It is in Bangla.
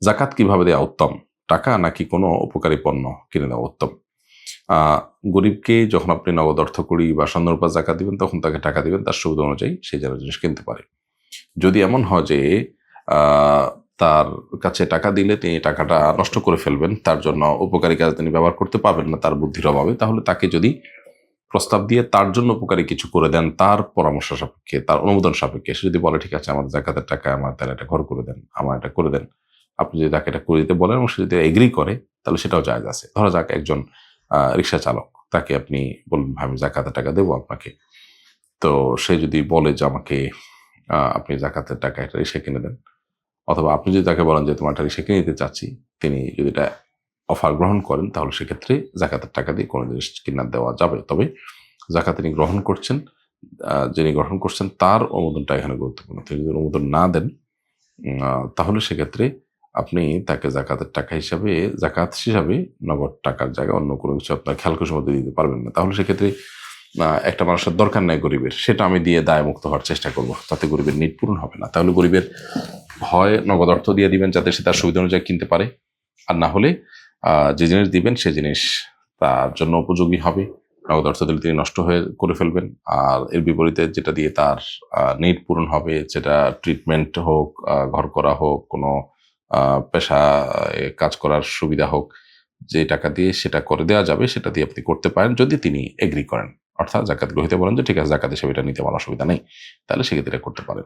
জাকাত কিভাবে দেওয়া উত্তম? টাকা নাকি কোনো উপকারী পণ্য কিনে দেওয়া উত্তম? গরিবকে যখন আপনি নগদ অর্থকড়ি বা স্বর্ণরূপা জাকাত দিবেন, তখন তাকে টাকা দিবেন তার সুবিধা অনুযায়ী, সে যেন জিনিস কিনতে পারে। যদি এমন হয় যে তার কাছে টাকা দিলে তিনি টাকাটা নষ্ট করে ফেলবেন, তার জন্য উপকারী কাজে তিনি ব্যবহার করতে পারবেন না তার বুদ্ধির অভাবে, তাহলে তাকে যদি প্রস্তাব দিয়ে তার জন্য উপকারী কিছু করে দেন, তার পরামর্শ সাপেক্ষে, তার অনুমোদন সাপেক্ষে, সে যদি বলে ঠিক আছে আমার জাকাতের টাকা আমার তাহলে একটা ঘর করে দেন, আমার এটা করে দেন, আপনি যদি তাকে এটা করে দিতে বলেন এবং সে যদি এগ্রি করে, তাহলে সেটাও জায়েজ আছে। ধরা যাক একজন রিক্সা চালক, তাকে আপনি বলবেন ভাই আমি জাকাতের টাকা দেবো আপনাকে, তো সে যদি বলে যে আমাকে আপনি জাকাতের টাকা একটা রিক্সা কিনে দেন, অথবা আপনি যদি তাকে বলেন যে তোমার একটা রিক্সা কিনে দিতে চাচ্ছি, তিনি যদি এটা অফার গ্রহণ করেন, তাহলে সেক্ষেত্রে জাকাতের টাকা দিয়ে কোনো জিনিস কিনা দেওয়া যাবে। তবে জাকাত যিনি গ্রহণ করছেন, যিনি গ্রহণ করছেন তার অনুমোদনটা এখানে গুরুত্বপূর্ণ। তিনি যদি অনুমোদন না দেন, তাহলে সেক্ষেত্রে আপনি তাকে জাকাত হিসাবে নগদ টাকার জায়গায় অন্য কোনো কিছু আপনার খেয়াল খুশির মধ্যে দিতে পারবেন না। তাহলে সেক্ষেত্রে একটা মানুষের দরকার নাই গরিবের, সেটা আমি দিয়ে দায়মুক্ত হওয়ার চেষ্টা করব, তাতে গরিবের নিড পূরণ হবে না। তাহলে গরিবের হয় নগদ অর্থ দিয়ে দিবেন যাতে সে তার সুবিধা অনুযায়ী কিনতে পারে, আর না হলে যে জিনিস দিবেন সে জিনিস তার জন্য উপযোগী হবে। নগদ অর্থ দিলে তিনি নষ্ট করে ফেলবেন, আর এর বিপরীতে যেটা দিয়ে তার নিড পূরণ হবে, যেটা ট্রিটমেন্ট হোক, ঘর করা হোক, কোনো পেশা কাজ করার সুবিধা হোক, যে টাকা দিয়ে সেটা করে দেওয়া যাবে, সেটা দিয়ে আপনি করতে পারেন যদি তিনি এগ্রি করেন, অর্থাৎ জাকাত গ্রহীতা বলেন যে ঠিক আছে জাকাত হিসেবে এটা নিতে আমার অসুবিধা নেই, তাহলে সেক্ষেত্রে এটা করতে পারেন।